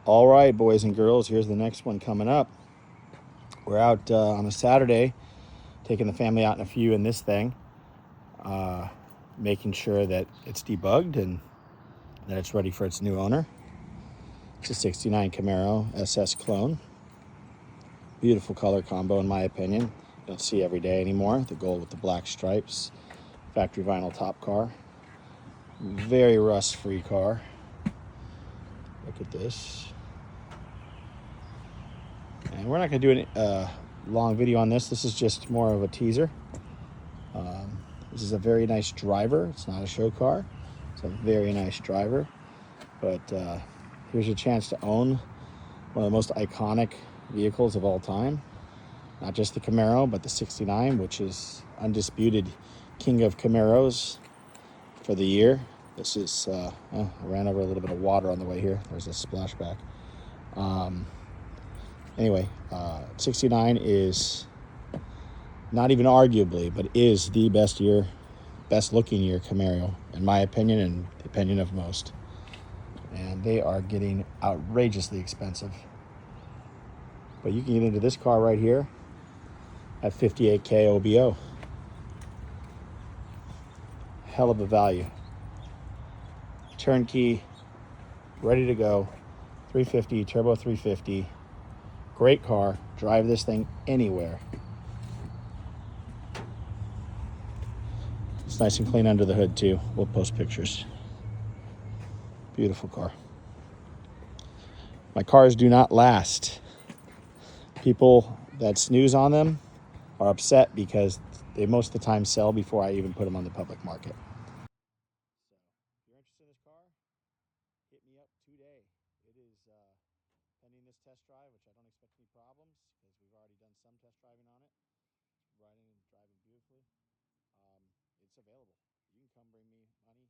All right, boys and girls, here's the next one coming up. We're out on a Saturday, taking the family out in a few in this thing, uh, making sure that it's debugged and that it's ready for its new owner. It's a 69 Camaro SS clone. Beautiful color combo, in my opinion. You don't see every day anymore. The gold with the black stripes. Factory vinyl top car. Very rust-free car. Look at this. And we're not going to do a long video on this. This is just more of a teaser. This is a very nice driver. It's not a show car. It's a very nice driver. But here's your chance to own one of the most iconic vehicles of all time. Not just the Camaro, but the 69, which is undisputed king of Camaros for the year. This is, I ran over a little bit of water on the way here. There's a splashback. Anyway, 69 is not even arguably, but is the best looking year Camaro, in my opinion and the opinion of most. And they are getting outrageously expensive. But you can get into this car right here at $58K OBO. Hell of a value. Turnkey, ready to go. 350, turbo 350. Great car. Drive this thing anywhere. It's nice and clean under the hood too. We'll post pictures. Beautiful car. My cars do not last. People that snooze on them are upset because they most of the time sell before I even put them on the public market. If you're interested in this car, hit me up today. It is pending this test drive, which I don't expect any problems because we've already done some test driving on it. Riding and driving beautifully. It's available. You can come bring me money.